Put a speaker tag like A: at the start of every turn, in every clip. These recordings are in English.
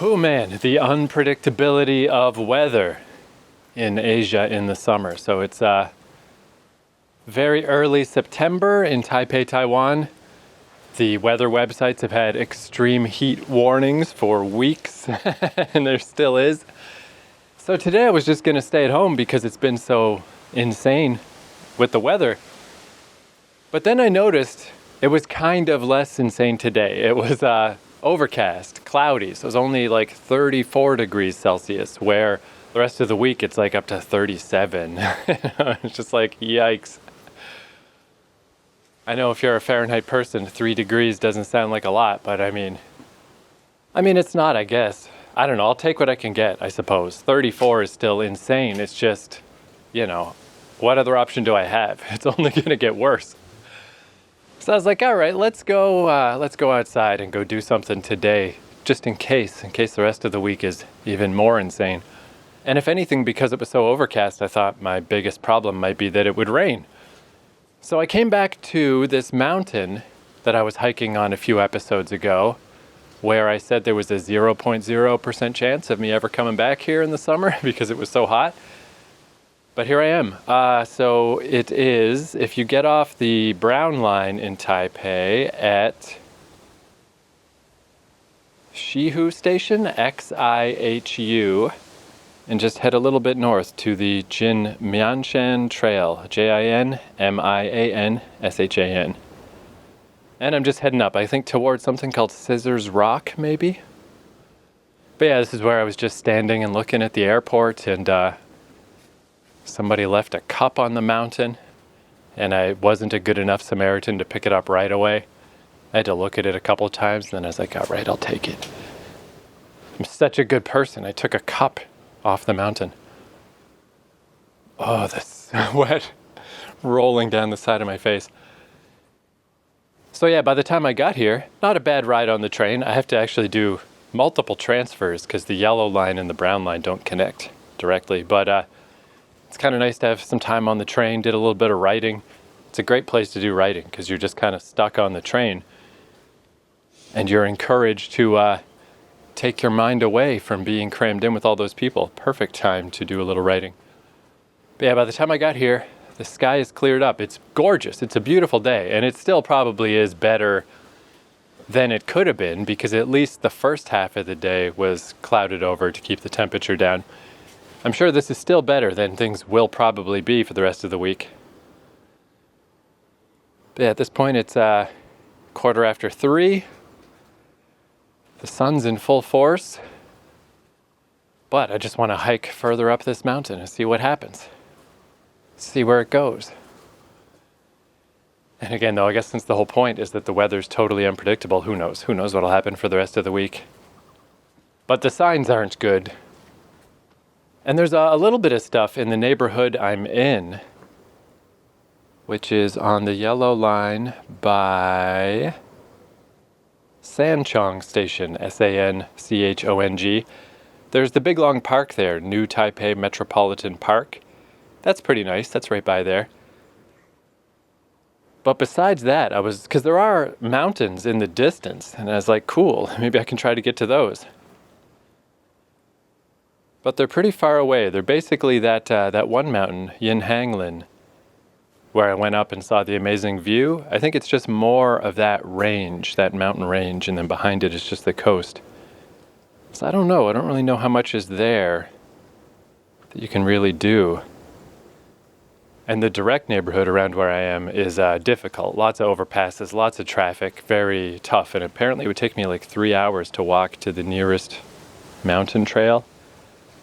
A: Oh man, the unpredictability of weather in Asia in the summer. So it's very early September in Taipei, Taiwan. The weather websites have had extreme heat warnings for weeks, and there still is. So today I was just going to stay at home because it's been so insane with the weather. But then I noticed it was kind of less insane today. It was overcast, cloudy, so it was only like 34 degrees Celsius, where the rest of the week it's like up to 37. It's just like, yikes. I know if you're a Fahrenheit person, 3 degrees doesn't sound like a lot, but I mean it's not, I guess. I don't know, I'll take what I can get, I suppose. 34 is still insane. It's just, what other option do I have? It's only going to get worse. So I was like, all right, let's go outside and go do something today, just in case the rest of the week is even more insane. And if anything, because it was so overcast, I thought my biggest problem might be that it would rain. So I came back to this mountain that I was hiking on a few episodes ago, where I said there was a 0.0% chance of me ever coming back here in the summer because it was so hot. But here I am. So it is, if you get off the Brown Line in Taipei at Xihu Station, Xihu, and just head a little bit north to the Jinmianshan Trail, Jinmianshan. And I'm just heading up, I think towards something called Scissors Rock, maybe? But yeah, this is where I was just standing and looking at the airport, and somebody left a cup on the mountain, and I wasn't a good enough Samaritan to pick it up right away. I had to look at it a couple of times, and then I was like, all right, I'll take it. I'm such a good person. I took a cup off the mountain. Oh, the sweat rolling down the side of my face. So yeah, by the time I got here, not a bad ride on the train. I have to actually do multiple transfers because the yellow line and the brown line don't connect directly. But it's kind of nice to have some time on the train, did a little bit of writing. It's a great place to do writing because you're just kind of stuck on the train. And you're encouraged to take your mind away from being crammed in with all those people. Perfect time to do a little writing. But yeah, by the time I got here, the sky is cleared up. It's gorgeous. It's a beautiful day. And it still probably is better than it could have been because at least the first half of the day was clouded over to keep the temperature down. I'm sure this is still better than things will probably be for the rest of the week. But yeah, at this point, it's 3:15. The sun's in full force. But I just want to hike further up this mountain and see what happens. See where it goes. And again, though, I guess since the whole point is that the weather's totally unpredictable, who knows? Who knows what'll happen for the rest of the week. But the signs aren't good. And there's a little bit of stuff in the neighborhood I'm in, which is on the yellow line by Sanchong Station, Sanchong. There's the big long park there, New Taipei Metropolitan Park. That's pretty nice, that's right by there. But besides that, because there are mountains in the distance, and I was like, cool, maybe I can try to get to those. But they're pretty far away. They're basically that one mountain, Yinhanglin, where I went up and saw the amazing view. I think it's just more of that range, that mountain range, and then behind it is just the coast. So I don't know. I don't really know how much is there that you can really do. And the direct neighborhood around where I am is difficult. Lots of overpasses, lots of traffic, very tough. And apparently it would take me like 3 hours to walk to the nearest mountain trail.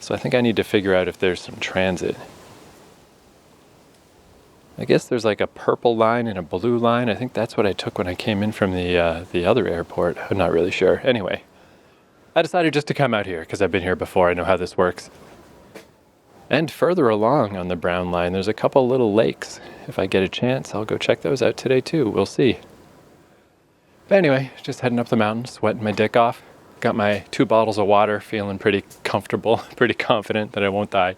A: So I think I need to figure out if there's some transit. I guess there's like a purple line and a blue line. I think that's what I took when I came in from the other airport. I'm not really sure. Anyway, I decided just to come out here because I've been here before. I know how this works. And further along on the Brown Line, there's a couple little lakes. If I get a chance, I'll go check those out today too. We'll see. But anyway, just heading up the mountain, sweating my dick off. Got my 2 bottles of water, feeling pretty comfortable, pretty confident that I won't die.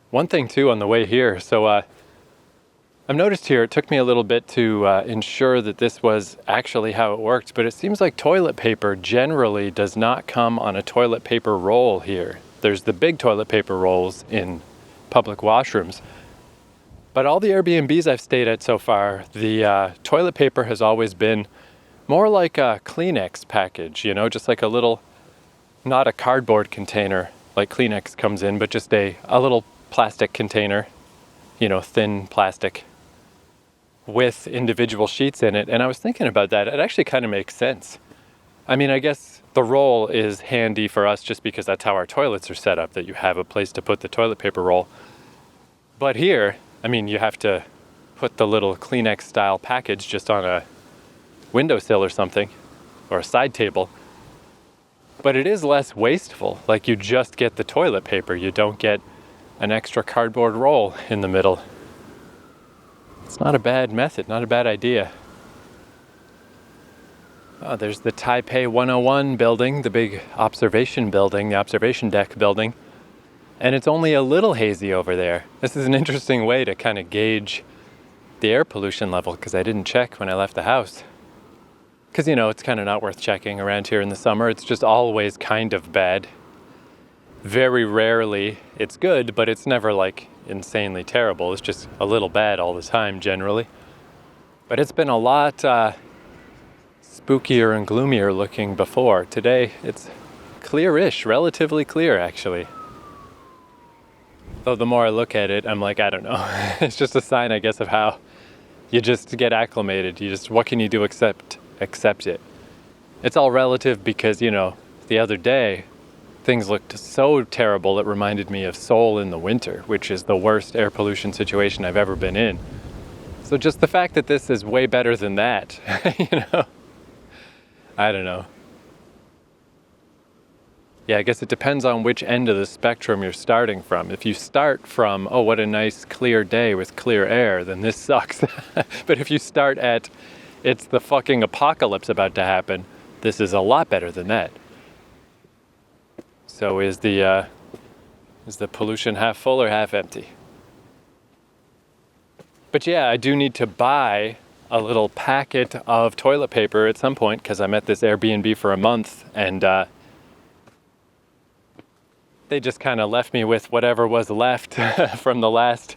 A: One thing too on the way here, so I've noticed here it took me a little bit to ensure that this was actually how it worked, but it seems like toilet paper generally does not come on a toilet paper roll here. There's the big toilet paper rolls in public washrooms, but all the Airbnbs I've stayed at so far, the toilet paper has always been more like a Kleenex package, you know, just like a little, not a cardboard container like Kleenex comes in, but just a little plastic container, you know, thin plastic with individual sheets in it. And I was thinking about that. It actually kind of makes sense. I mean, I guess the roll is handy for us just because that's how our toilets are set up, that you have a place to put the toilet paper roll. But here, I mean, you have to put the little Kleenex style package just on a windowsill or something, or a side table. But it is less wasteful. Like, you just get the toilet paper. You don't get an extra cardboard roll in the middle. It's not a bad method, not a bad idea. Oh, there's the Taipei 101 building, the big observation building, the observation deck building. And it's only a little hazy over there. This is an interesting way to kind of gauge the air pollution level, because I didn't check when I left the house. Because, you know, it's kind of not worth checking around here in the summer. It's just always kind of bad. Very rarely it's good, but it's never like insanely terrible. It's just a little bad all the time generally. But it's been a lot spookier and gloomier looking before. Today it's clearish, relatively clear actually. Though the more I look at it, I'm like, I don't know. It's just a sign, I guess, of how you just get acclimated. You just, what can you do except accept it? It's all relative because, you know, the other day things looked so terrible it reminded me of Seoul in the winter, which is the worst air pollution situation I've ever been in. So just the fact that this is way better than that, you know, I don't know. Yeah, I guess it depends on which end of the spectrum you're starting from. If you start from, oh, what a nice clear day with clear air, then this sucks. But if you start at, it's the fucking apocalypse about to happen, this is a lot better than that. So is the pollution half full or half empty? But yeah, I do need to buy a little packet of toilet paper at some point, because I'm at this Airbnb for a month, and they just kind of left me with whatever was left from the last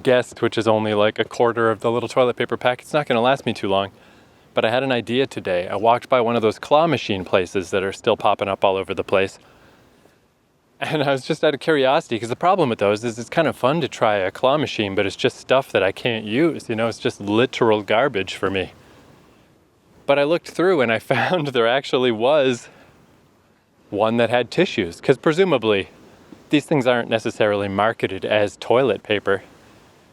A: guest, which is only like a quarter of the little toilet paper pack. It's not going to last me too long. But I had an idea today. I walked by one of those claw machine places that are still popping up all over the place. And I was just out of curiosity, because the problem with those is it's kind of fun to try a claw machine, but it's just stuff that I can't use. You know, it's just literal garbage for me. But I looked through and I found there actually was one that had tissues, because presumably these things aren't necessarily marketed as toilet paper.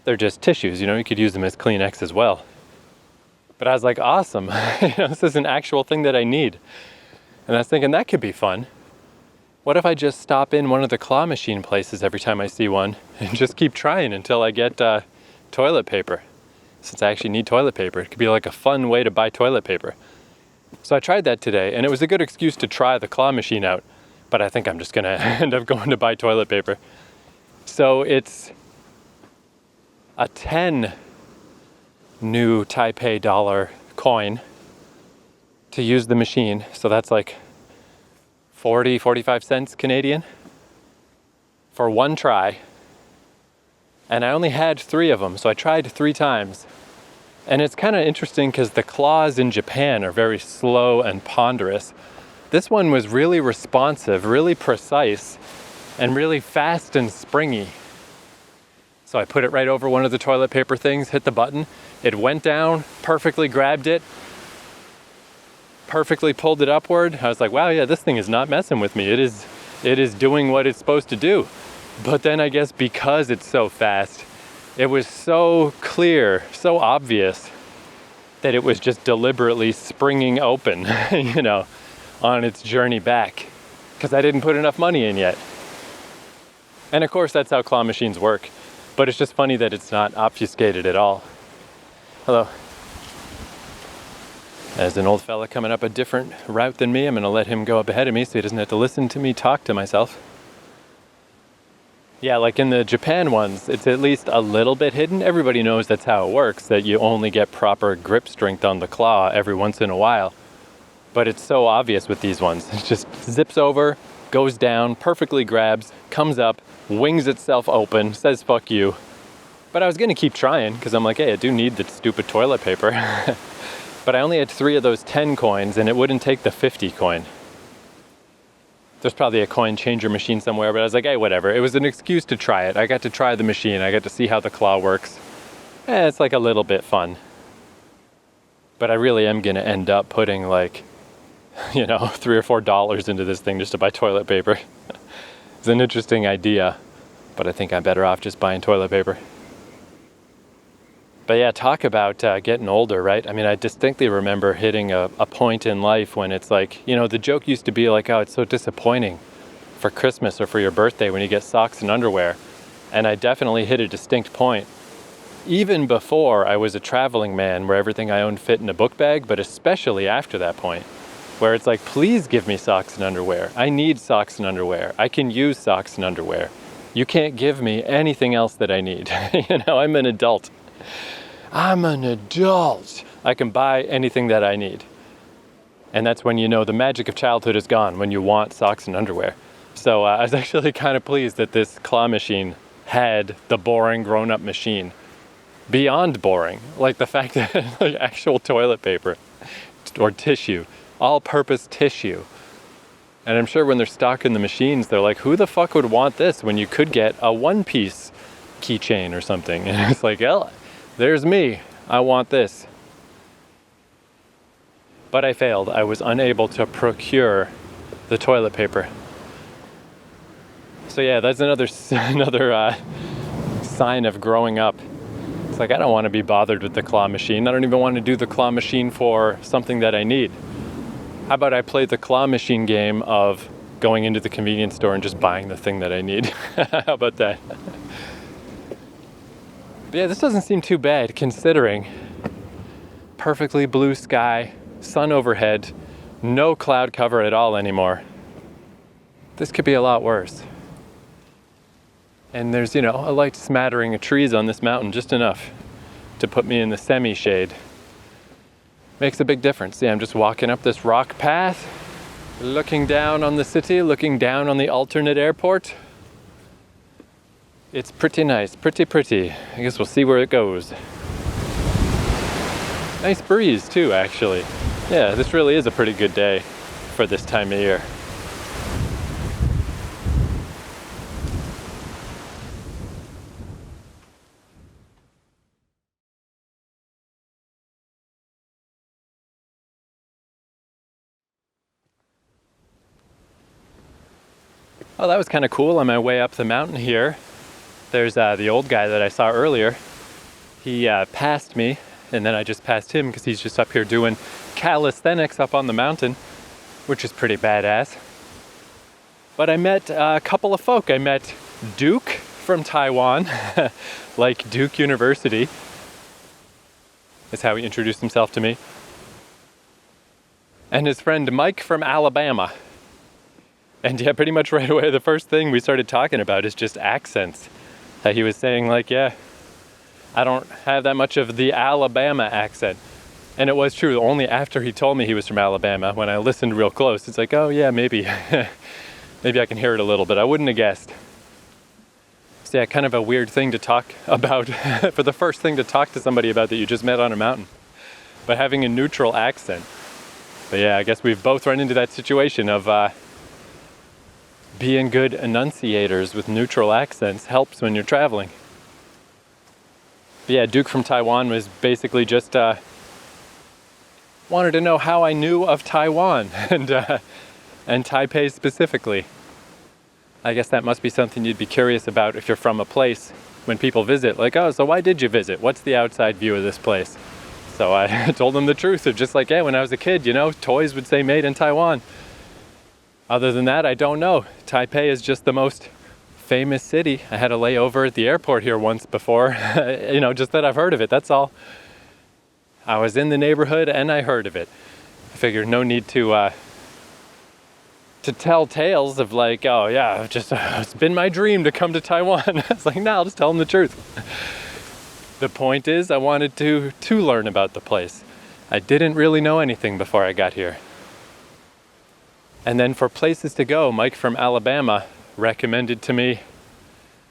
A: They're just tissues, you know, you could use them as Kleenex as well. But I was like, awesome, you know, this is an actual thing that I need. And I was thinking that could be fun. What if I just stop in one of the claw machine places every time I see one and just keep trying until I get toilet paper? Since I actually need toilet paper, it could be like a fun way to buy toilet paper. So I tried that today, and it was a good excuse to try the claw machine out, but I think I'm just gonna end up going to buy toilet paper. So it's a 10 new Taipei dollar coin to use the machine. So that's like 45 cents Canadian for one try. And I only had 3 of them, so I tried 3 times. And it's kind of interesting because the claws in Japan are very slow and ponderous. This one was really responsive, really precise, and really fast and springy. So I put it right over one of the toilet paper things, hit the button. It went down, perfectly grabbed it, perfectly pulled it upward. I was like, wow, yeah, this thing is not messing with me. It is doing what it's supposed to do. But then I guess because it's so fast, it was so clear, so obvious that it was just deliberately springing open, you know, on its journey back, because I didn't put enough money in yet. And of course, that's how claw machines work. But it's just funny that it's not obfuscated at all. Hello. There's an old fella coming up a different route than me. I'm going to let him go up ahead of me so he doesn't have to listen to me talk to myself. Yeah, like in the Japan ones, it's at least a little bit hidden. Everybody knows that's how it works, that you only get proper grip strength on the claw every once in a while. But it's so obvious with these ones. It just zips over, goes down, perfectly grabs, comes up, wings itself open, says fuck you. But I was gonna keep trying, because I'm like, hey, I do need the stupid toilet paper. But I only had 3 of those 10 coins, and it wouldn't take the 50 coin. There's probably a coin changer machine somewhere, but I was like, hey, whatever. It was an excuse to try it. I got to try the machine. I got to see how the claw works. It's like a little bit fun. But I really am going to end up putting like, $3 or $4 into this thing just to buy toilet paper. It's an interesting idea, but I think I'm better off just buying toilet paper. But yeah, talk about getting older, right? I mean, I distinctly remember hitting a point in life when it's like, the joke used to be like, oh, it's so disappointing for Christmas or for your birthday when you get socks and underwear. And I definitely hit a distinct point, even before I was a traveling man where everything I owned fit in a book bag, but especially after that point, where it's like, please give me socks and underwear. I need socks and underwear. I can use socks and underwear. You can't give me anything else that I need. I'm an adult. I'm an adult. I can buy anything that I need. And that's when the magic of childhood is gone, when you want socks and underwear. So I was actually kind of pleased that this claw machine had the boring grown-up machine. Beyond boring, like the fact that like actual toilet paper or tissue, all-purpose tissue. And I'm sure when they're stocking the machines, they're like, who the fuck would want this when you could get a one-piece keychain or something? And it's like, oh, there's me. I want this. But I failed. I was unable to procure the toilet paper. So yeah, that's another sign of growing up. It's like, I don't want to be bothered with the claw machine. I don't even want to do the claw machine for something that I need. How about I play the claw machine game of going into the convenience store and just buying the thing that I need? How about that? But yeah, this doesn't seem too bad considering perfectly blue sky, sun overhead, no cloud cover at all anymore. This could be a lot worse. And there's, a light smattering of trees on this mountain, just enough to put me in the semi-shade. Makes a big difference. Yeah, I'm just walking up this rock path, looking down on the city, looking down on the alternate airport. It's pretty nice, pretty. I guess we'll see where it goes. Nice breeze too, actually. Yeah, this really is a pretty good day for this time of year. Oh, that was kind of cool. On my way up the mountain here, there's the old guy that I saw earlier. He passed me, and then I just passed him because he's just up here doing calisthenics up on the mountain, which is pretty badass. But I met a couple of folk. I met Duke from Taiwan, like Duke University. That's how he introduced himself to me. And his friend Mike from Alabama. And yeah, pretty much right away, the first thing we started talking about is just accents. He was saying like, yeah, I don't have that much of the Alabama accent. And it was true, only after he told me he was from Alabama, when I listened real close, it's like, oh yeah, maybe. Maybe I can hear it a little bit. I wouldn't have guessed. So yeah, kind of a weird thing to talk about, for the first thing to talk to somebody about that you just met on a mountain. But having a neutral accent. But yeah, I guess we've both run into that situation of being good enunciators with neutral accents helps when you're traveling. But yeah, Duke from Taiwan was basically just wanted to know how I knew of Taiwan and Taipei specifically. I guess that must be something you'd be curious about if you're from a place when people visit. Like, oh, so why did you visit? What's the outside view of this place? So I told them the truth of just like, yeah, when I was a kid, toys would say made in Taiwan. Other than that, I don't know. Taipei is just the most famous city. I had a layover at the airport here once before, just that I've heard of it, that's all. I was in the neighborhood and I heard of it. I figured no need to to tell tales of like, oh yeah, it's been my dream to come to Taiwan. It's like, no, I'll just tell them the truth. The point is, I wanted to learn about the place. I didn't really know anything before I got here. And then for places to go, Mike from Alabama recommended to me,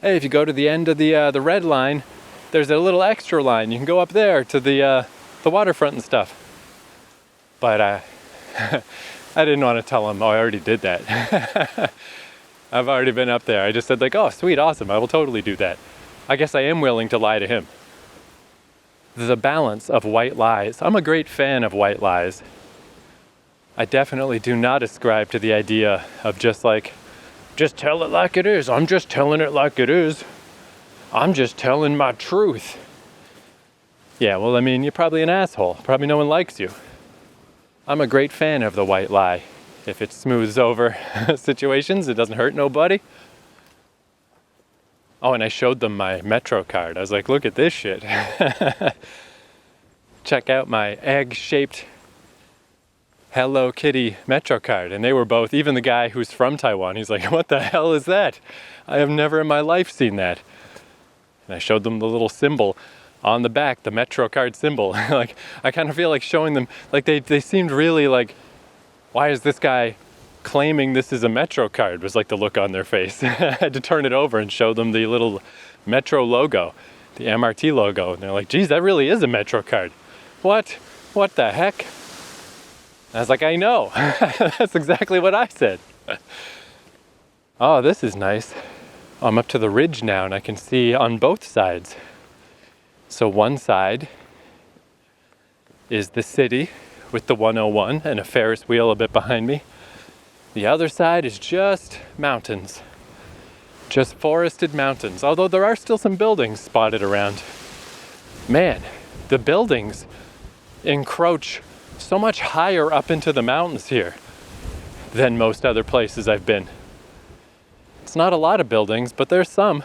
A: hey, if you go to the end of the red line, there's a little extra line. You can go up there to the waterfront and stuff. But I didn't want to tell him, oh, I already did that. I've already been up there. I just said like, oh, sweet, awesome, I will totally do that. I guess I am willing to lie to him. The balance of white lies. I'm a great fan of white lies. I definitely do not ascribe to the idea of just tell it like it is. I'm just telling it like it is. I'm just telling my truth. Yeah, well, I mean, you're probably an asshole. Probably no one likes you. I'm a great fan of the white lie. If it smooths over situations, it doesn't hurt nobody. Oh, and I showed them my Metro card. I was like, look at this shit. Check out my egg-shaped Hello Kitty Metro card. And they were both, even the guy who's from Taiwan, he's like, what the hell is that? I have never in my life seen that. And I showed them the little symbol on the back, the Metro card symbol. Like, I kind of feel like showing them, like they seemed really like, why is this guy claiming this is a Metro card, was like the look on their face. I had to turn it over and show them the little Metro logo, the MRT logo. And they're like, geez, that really is a Metro card. What? What the heck? I was like, I know. That's exactly what I said. Oh, this is nice. I'm up to the ridge now and I can see on both sides. So one side is the city with the 101 and a Ferris wheel a bit behind me. The other side is just mountains, just forested mountains, although there are still some buildings spotted around. Man, the buildings encroach so much higher up into the mountains here than most other places I've been. It's not a lot of buildings, but there's some.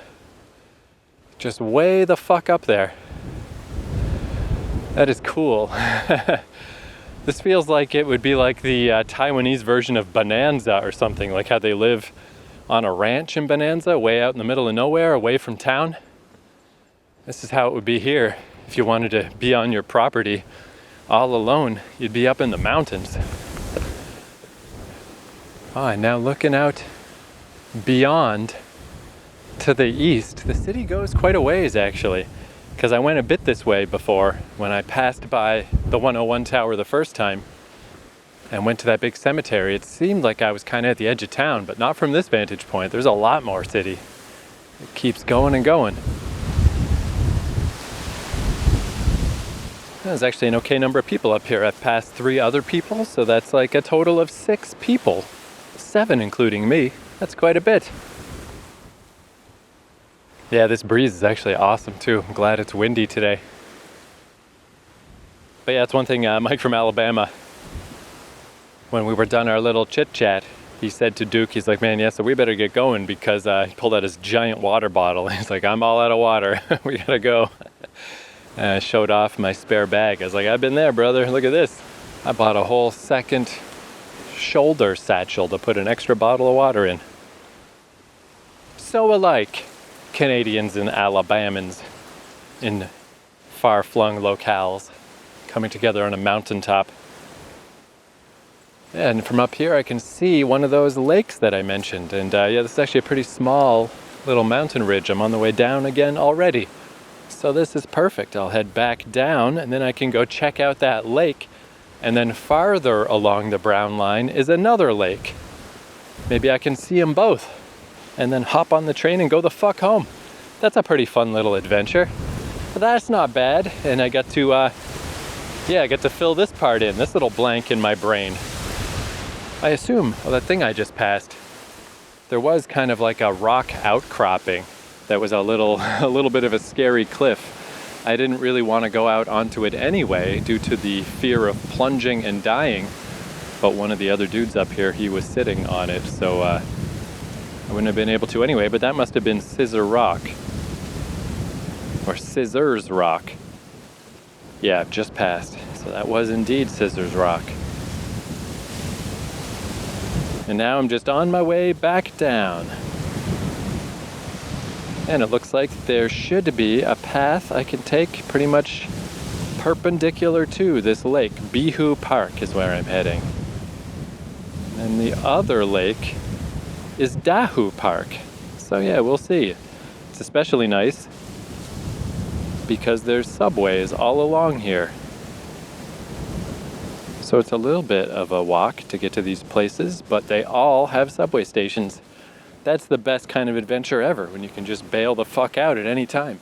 A: Just way the fuck up there. That is cool. This feels like it would be like the Taiwanese version of Bonanza or something, like how they live on a ranch in Bonanza, way out in the middle of nowhere, away from town. This is how it would be here. If you wanted to be on your property all alone, you'd be up in the mountains. Oh, and now looking out beyond to the east, the city goes quite a ways actually. Because I went a bit this way before when I passed by the 101 tower the first time and went to that big cemetery. It seemed like I was kind of at the edge of town, but not from this vantage point. There's a lot more city. It keeps going and going. There's actually an okay number of people up here. I've passed 3 other people, so that's like a total of 6 people. 7 including me. That's quite a bit. Yeah, this breeze is actually awesome too. I'm glad it's windy today. But yeah, that's one thing Mike from Alabama, when we were done our little chit chat, he said to Duke, he's like, man, yeah, so we better get going because he pulled out his giant water bottle. He's like, I'm all out of water. We gotta go. And I showed off my spare bag. I was like, I've been there, brother. Look at this. I bought a whole second shoulder satchel to put an extra bottle of water in. So alike. Canadians and Alabamans in far-flung locales coming together on a mountaintop. And from up here I can see one of those lakes that I mentioned. And yeah, this is actually a pretty small little mountain ridge. I'm on the way down again already. So this is perfect. I'll head back down and then I can go check out that lake. And then farther along the brown line is another lake. Maybe I can see them both. And then hop on the train and go the fuck home. That's a pretty fun little adventure. But that's not bad. And I got to, I get to fill this part in, this little blank in my brain. I assume, well, that thing I just passed, there was kind of like a rock outcropping that was a little bit of a scary cliff. I didn't really want to go out onto it anyway due to the fear of plunging and dying. But one of the other dudes up here, he was sitting on it, so I wouldn't have been able to anyway, but that must have been Scissor Rock. Or Scissors Rock. Yeah, I've just passed. So that was indeed Scissors Rock. And now I'm just on my way back down. And it looks like there should be a path I can take pretty much perpendicular to this lake. Bihu Park is where I'm heading. And the other lake is Dahu Park. So yeah, we'll see. It's especially nice because there's subways all along here. So it's a little bit of a walk to get to these places, but they all have subway stations. That's the best kind of adventure ever, when you can just bail the fuck out at any time.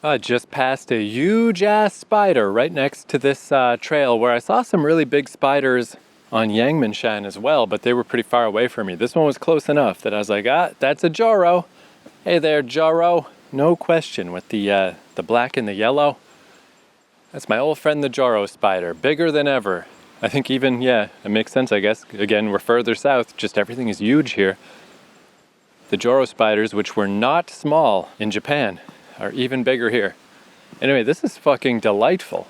A: I just passed a huge ass spider right next to this trail where I saw some really big spiders on Jinmianshan as well, but they were pretty far away from me. This one was close enough that I was like, that's a Joro. Hey there, Joro. No question, with the black and the yellow. That's my old friend the Joro spider, bigger than ever. I think even, yeah, it makes sense, I guess. Again, we're further south, just everything is huge here. The Joro spiders, which were not small in Japan, are even bigger here. Anyway, this is fucking delightful.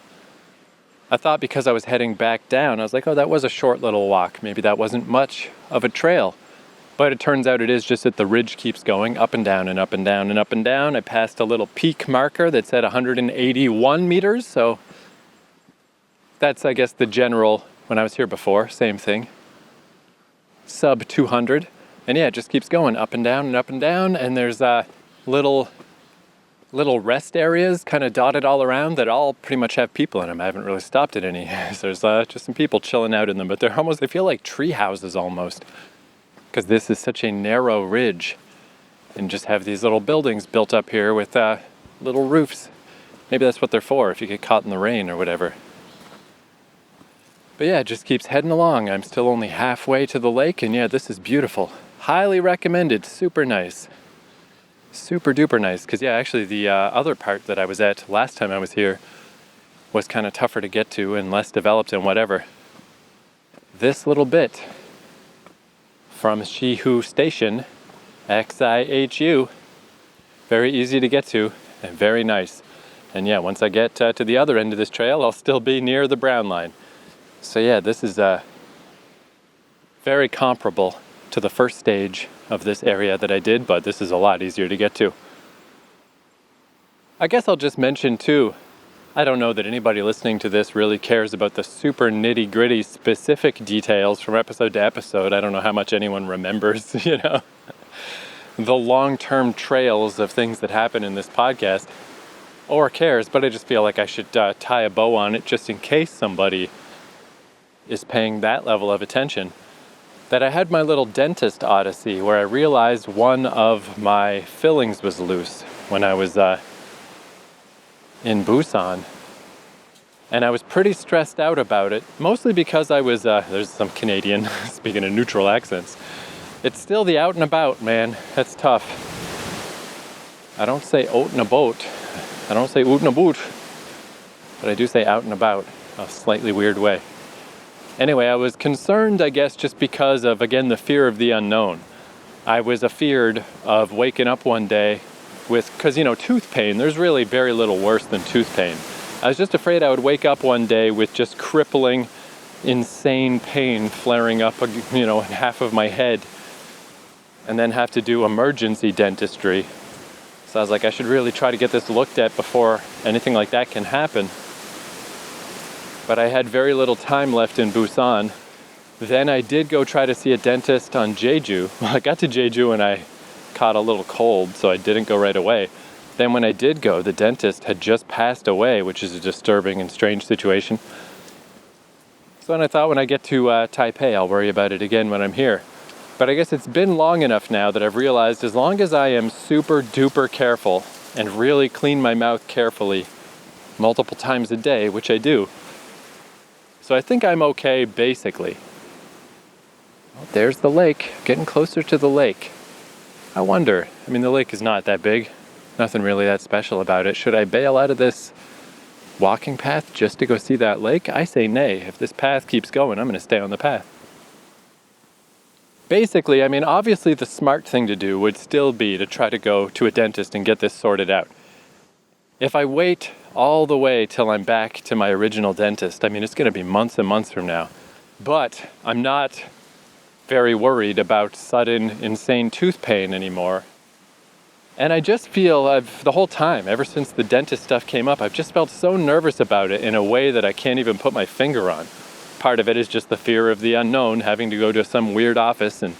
A: I thought because I was heading back down, I was like, oh, that was a short little walk. Maybe that wasn't much of a trail. But it turns out it is just that the ridge keeps going up and down and up and down and up and down. I passed a little peak marker that said 181 meters. So that's, I guess, the general, when I was here before, same thing. Sub 200. And yeah, it just keeps going up and down and up and down. And there's little rest areas kind of dotted all around that all pretty much have people in them. I haven't really stopped at any. So there's just some people chilling out in them, but they feel like tree houses almost, because this is such a narrow ridge and just have these little buildings built up here with little roofs. Maybe that's what they're for, if you get caught in the rain or whatever. But yeah, it just keeps heading along. I'm still only halfway to the lake, and yeah, this is beautiful. Highly recommended. Super nice. Super duper nice, because yeah, actually the other part that I was at last time I was here was kind of tougher to get to and less developed and whatever. This little bit from Xihu station, Xihu, very easy to get to and very nice. And yeah, once I get to the other end of this trail, I'll still be near the brown line. So yeah, this is very comparable to the first stage of this area that I did, but this is a lot easier to get to. I guess I'll just mention too, I don't know that anybody listening to this really cares about the super nitty-gritty specific details from episode to episode. I don't know how much anyone remembers, the long-term trails of things that happen in this podcast, or cares, but I just feel like I should tie a bow on it just in case somebody is paying that level of attention. That I had my little dentist odyssey where I realized one of my fillings was loose when I was in Busan. And I was pretty stressed out about it, mostly because I was, there's some Canadian, speaking in neutral accents. It's still the out and about, man. That's tough. I don't say out and about. I don't say oot and about. But I do say out and about, a slightly weird way. Anyway, I was concerned, I guess, just because of, again, the fear of the unknown. I was afeared of waking up one day with, because, tooth pain, there's really very little worse than tooth pain. I was just afraid I would wake up one day with just crippling, insane pain flaring up, in half of my head, and then have to do emergency dentistry. So I was like, I should really try to get this looked at before anything like that can happen. But I had very little time left in Busan. Then I did go try to see a dentist on Jeju. Well, I got to Jeju and I caught a little cold, so I didn't go right away. Then when I did go, the dentist had just passed away, which is a disturbing and strange situation. So then I thought when I get to Taipei, I'll worry about it again when I'm here. But I guess it's been long enough now that I've realized as long as I am super duper careful and really clean my mouth carefully multiple times a day, which I do, so I think I'm okay, basically. Well, there's the lake, getting closer to the lake. I wonder, the lake is not that big. Nothing really that special about it. Should I bail out of this walking path just to go see that lake? I say nay. If this path keeps going, I'm going to stay on the path. basically, I mean, obviously the smart thing to do would still be to try to go to a dentist and get this sorted out. If I wait all the way till I'm back to my original dentist, I mean, it's going to be months and months from now. But I'm not very worried about sudden, insane tooth pain anymore. And I just feel the whole time, ever since the dentist stuff came up, I've just felt so nervous about it in a way that I can't even put my finger on. Part of it is just the fear of the unknown, having to go to some weird office and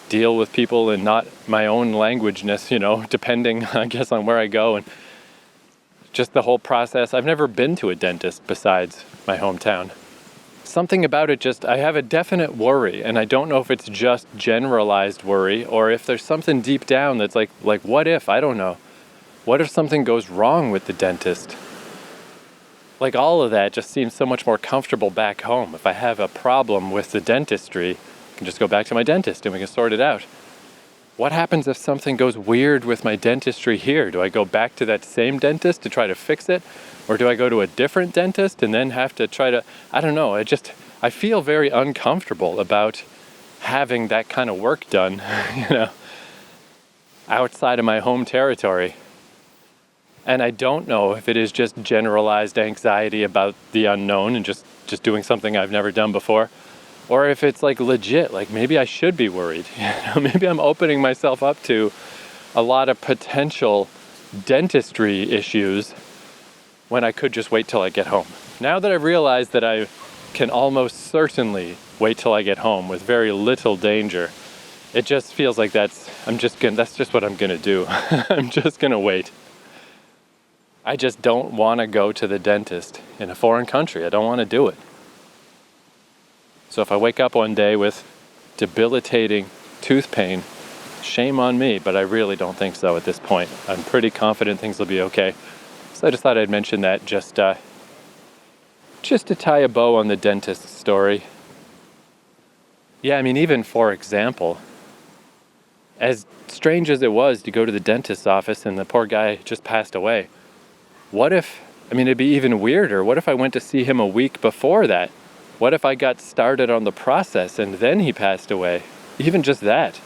A: deal with people in not my own languageness, depending, I guess, on where I go. And just the whole process. I've never been to a dentist besides my hometown. Something about it I have a definite worry, and I don't know if it's just generalized worry or if there's something deep down that's like what if, I don't know. What if something goes wrong with the dentist? Like all of that just seems so much more comfortable back home. If I have a problem with the dentistry, I can just go back to my dentist and we can sort it out. What happens if something goes weird with my dentistry here? Do I go back to that same dentist to try to fix it? Or do I go to a different dentist and then have to try to, I don't know, I feel very uncomfortable about having that kind of work done, outside of my home territory. And I don't know if it is just generalized anxiety about the unknown and just doing something I've never done before, or if it's like legit, like maybe I should be worried. Maybe I'm opening myself up to a lot of potential dentistry issues when I could just wait till I get home. Now that I've realized that I can almost certainly wait till I get home with very little danger, it just feels like that's just what I'm gonna do. I'm just gonna wait. I just don't want to go to the dentist in a foreign country. I don't want to do it. So if I wake up one day with debilitating tooth pain, shame on me, but I really don't think so at this point. I'm pretty confident things will be okay. So I just thought I'd mention that just to tie a bow on the dentist story. Yeah, I mean, even for example, as strange as it was to go to the dentist's office and the poor guy just passed away, it'd be even weirder. What if I went to see him a week before that? What if I got started on the process and then he passed away? Even just that.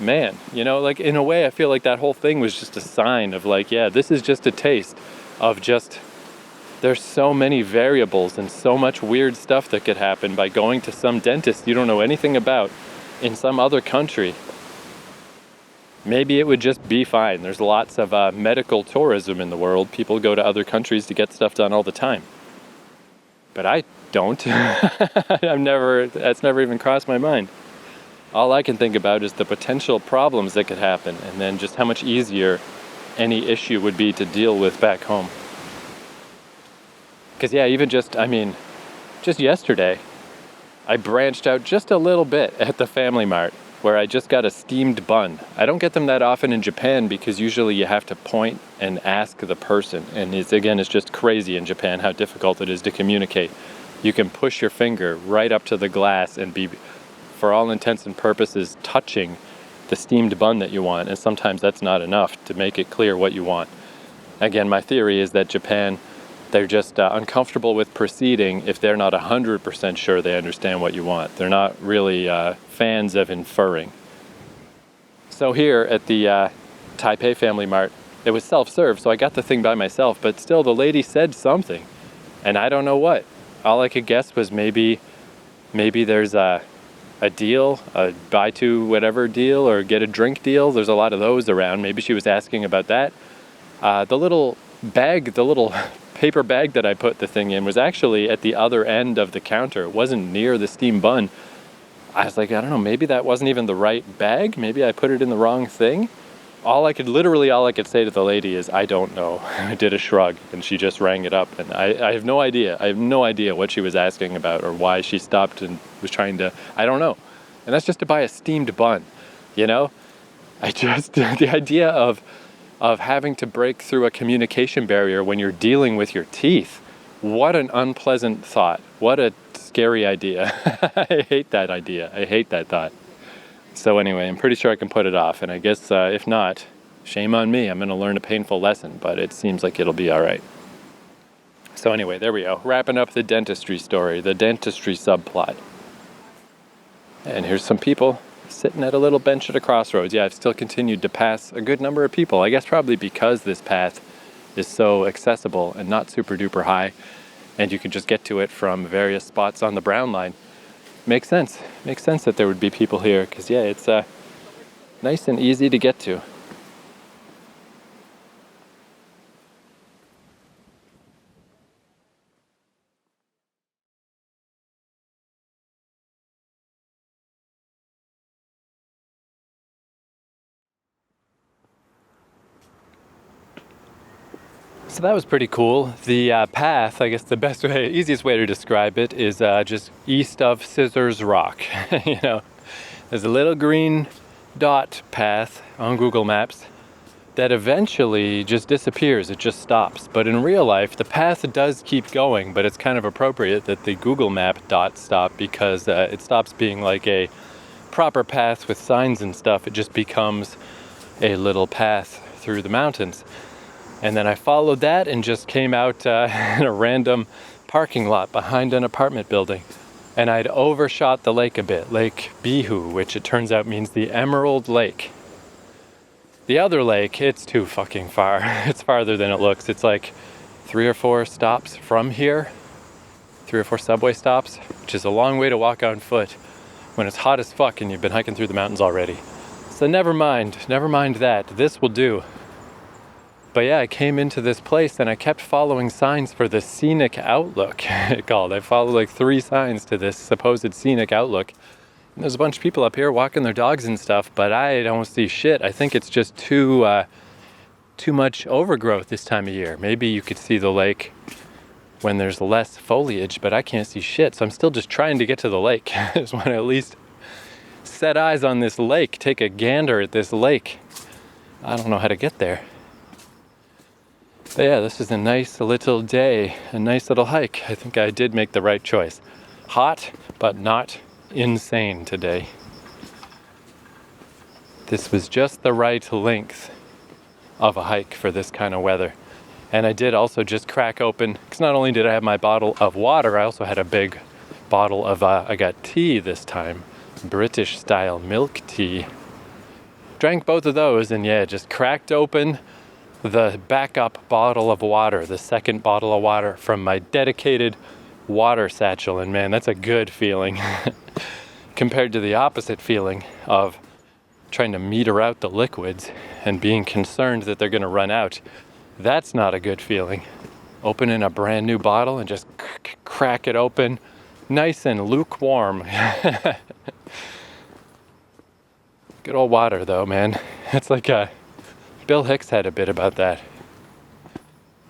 A: Man, in a way, I feel like that whole thing was just a sign of this is just a taste of there's so many variables and so much weird stuff that could happen by going to some dentist you don't know anything about in some other country. Maybe it would just be fine. There's lots of medical tourism in the world. People go to other countries to get stuff done all the time. But I don't. That's never even crossed my mind. All I can think about is the potential problems that could happen and then just how much easier any issue would be to deal with back home. Because even just yesterday, I branched out just a little bit at the Family Mart where I just got a steamed bun. I don't get them that often in Japan because usually you have to point and ask the person. And it's just crazy in Japan how difficult it is to communicate. You can push your finger right up to the glass and be, for all intents and purposes, touching the steamed bun that you want. And sometimes that's not enough to make it clear what you want. Again, my theory is that Japan, they're just uncomfortable with proceeding if they're not 100% sure they understand what you want. They're not really fans of inferring. So here at the Taipei Family Mart, it was self-serve, so I got the thing by myself, but still the lady said something, and I don't know what. All I could guess was maybe there's a deal, a buy two whatever deal, or get a drink deal. There's a lot of those around. Maybe she was asking about that. The little paper bag that I put the thing in was actually at the other end of the counter. It wasn't near the steamed bun. I was like, I don't know, maybe that wasn't even the right bag. Maybe I put it in the wrong thing. All I could say to the lady is, I don't know. I did a shrug and she just rang it up. And I have no idea. I have no idea what she was asking about or why she stopped and was trying to, I don't know. And that's just to buy a steamed bun, the idea of having to break through a communication barrier when you're dealing with your teeth. What an unpleasant thought. What a scary idea. I hate that idea. I hate that thought. So anyway, I'm pretty sure I can put it off. And I guess if not, shame on me. I'm going to learn a painful lesson, but it seems like it'll be all right. So anyway, there we go. Wrapping up the dentistry story, the dentistry subplot. And here's some people sitting at a little bench at a crossroads. Yeah, I've still continued to pass a good number of people. I guess probably because this path is so accessible and not super duper high, and you can just get to it from various spots on the Brown Line. Makes sense. Makes sense that there would be people here, because yeah, it's nice and easy to get to. So that was pretty cool. The path, I guess the best way, easiest way to describe it is just east of Scissors Rock. You know, there's a little green dot path on Google Maps that eventually just disappears. It just stops. But in real life, the path does keep going, but it's kind of appropriate that the Google Map dot stop, because it stops being like a proper path with signs and stuff. It just becomes a little path through the mountains. And then I followed that and just came out in a random parking lot behind an apartment building. And I'd overshot the lake a bit, Lake Bihu, which it turns out means the Emerald Lake. The other lake, it's too fucking far. It's farther than it looks. It's like 3 or 4 stops from here, 3 or 4 subway stops, which is a long way to walk on foot when it's hot as fuck and you've been hiking through the mountains already. So never mind that. This will do. But yeah, I came into this place and I kept following signs for the scenic outlook, it called. I followed like 3 signs to this supposed scenic outlook. And there's a bunch of people up here walking their dogs and stuff, but I don't see shit. I think it's just too much overgrowth this time of year. Maybe you could see the lake when there's less foliage, but I can't see shit. So I'm still just trying to get to the lake. I just want to at least set eyes on this lake, take a gander at this lake. I don't know how to get there. But yeah, this is a nice little day, a nice little hike. I think I did make the right choice. Hot, but not insane today. This was just the right length of a hike for this kind of weather. And I did also just crack open, because not only did I have my bottle of water, I also had a big bottle of, I got tea this time, British style milk tea. Drank both of those, and yeah, just cracked open the backup bottle of water, the second bottle of water from my dedicated water satchel. And man, that's a good feeling compared to the opposite feeling of trying to meter out the liquids and being concerned that they're going to run out. That's not a good feeling. Opening a brand new bottle and just crack it open, nice and lukewarm. Good old water though, man. It's like Bill Hicks had a bit about that.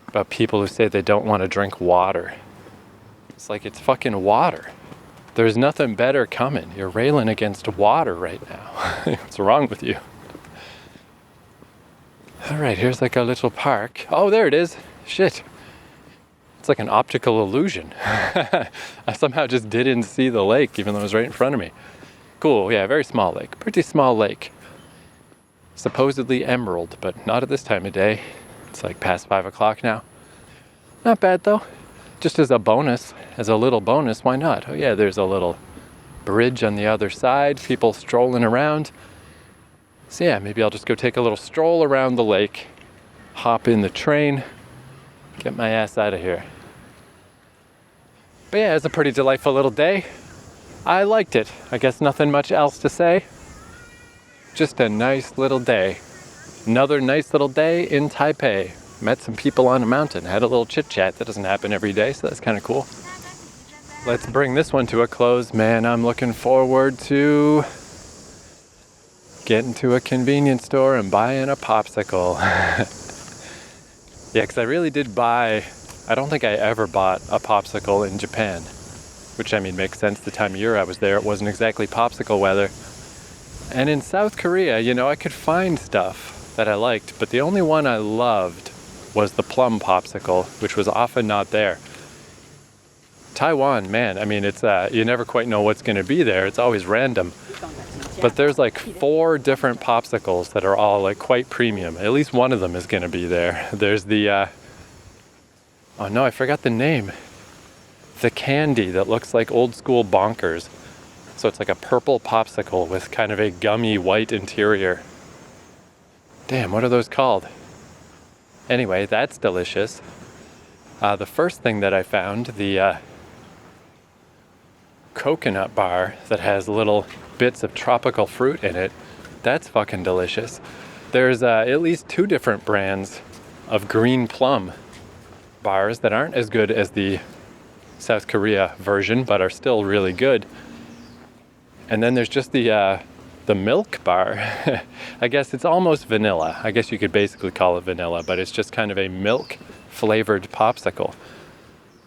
A: About people who say they don't want to drink water. It's like, it's fucking water. There's nothing better coming. You're railing against water right now. What's wrong with you? Alright, here's like a little park. Oh, there it is. Shit. It's like an optical illusion. I somehow just didn't see the lake, even though it was right in front of me. Cool, yeah, very small lake. Pretty small lake. Supposedly emerald, but not at this time of day. It's like past 5 o'clock now. Not bad though. Just as a bonus, as a little bonus, why not? Oh yeah, there's a little bridge on the other side, people strolling around. So yeah, maybe I'll just go take a little stroll around the lake, hop in the train, get my ass out of here. But yeah, it's a pretty delightful little day. I liked it. I guess nothing much else to say. Just a nice little day. Another nice little day in Taipei. Met some people on a mountain, had a little chit chat. That doesn't happen every day, so that's kind of cool. Let's bring this one to a close. Man, I'm looking forward to getting to a convenience store and buying a popsicle. Yeah, because I really did buy, I don't think I ever bought a popsicle in Japan, which I mean makes sense. The time of year I was there, it wasn't exactly popsicle weather. And in South Korea, you know, I could find stuff that I liked, but the only one I loved was the plum popsicle, which was often not there. Taiwan, man, I mean, it's you never quite know what's going to be there. It's always random. But there's like 4 different popsicles that are all like quite premium. At least one of them is going to be there. There's the, oh no, I forgot the name. The candy that looks like old school Bonkers. So it's like a purple popsicle with kind of a gummy white interior. Damn, what are those called? Anyway, that's delicious. The first thing that I found, the coconut bar that has little bits of tropical fruit in it, that's fucking delicious. There's at least 2 different brands of green plum bars that aren't as good as the South Korea version, but are still really good. And then there's just the milk bar. I guess it's almost vanilla. I guess you could basically call it vanilla, but it's just kind of a milk flavored popsicle.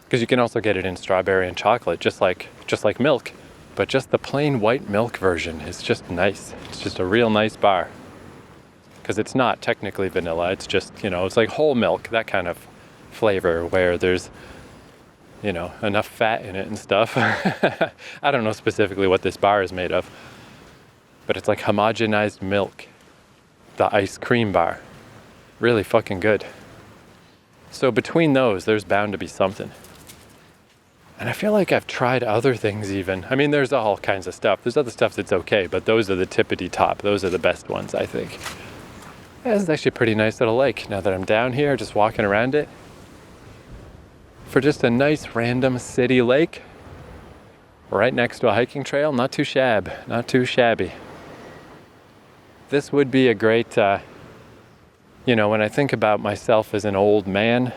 A: Because you can also get it in strawberry and chocolate, just like milk. But just the plain white milk version is just nice. It's just a real nice bar. Because it's not technically vanilla. It's just, it's like whole milk, that kind of flavor where there's, enough fat in it and stuff. I don't know specifically what this bar is made of. But it's like homogenized milk. The ice cream bar. Really fucking good. So between those, there's bound to be something. And I feel like I've tried other things even. I mean, there's all kinds of stuff. There's other stuff that's okay, but those are the tippity top. Those are the best ones, I think. Yeah, this is actually a pretty nice little lake. Now that I'm down here, just walking around it. For just a nice random city lake. Right next to a hiking trail. Not too shabby. This would be a great, when I think about myself as an old man,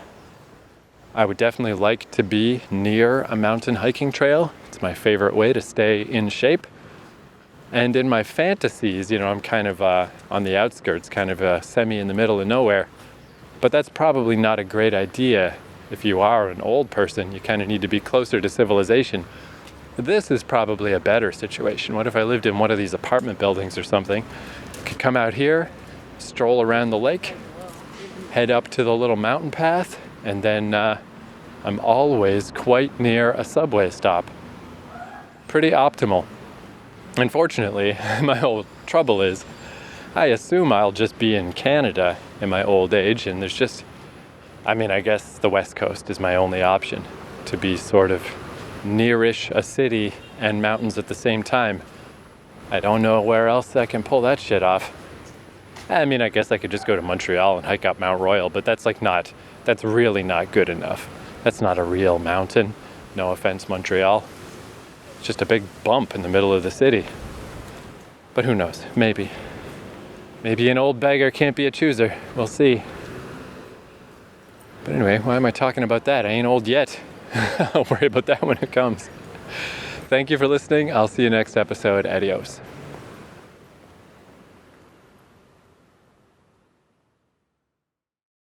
A: I would definitely like to be near a mountain hiking trail. It's my favorite way to stay in shape. And in my fantasies, I'm kind of on the outskirts, kind of semi in the middle of nowhere. But that's probably not a great idea if you are an old person. You kind of need to be closer to civilization. This is probably a better situation. What if I lived in one of these apartment buildings or something? Could come out here, stroll around the lake, head up to the little mountain path, and then I'm always quite near a subway stop. Pretty optimal. Unfortunately, my whole trouble is I assume I'll just be in Canada in my old age, and there's just, I guess the West Coast is my only option to be sort of nearish a city and mountains at the same time. I don't know where else I can pull that shit off. I guess I could just go to Montreal and hike up Mount Royal, but that's really not good enough. That's not a real mountain. No offense, Montreal. It's just a big bump in the middle of the city. But who knows? Maybe an old beggar can't be a chooser. We'll see. But anyway, why am I talking about that? I ain't old yet. I'll worry about that when it comes. Thank you for listening. I'll see you next episode. Adios.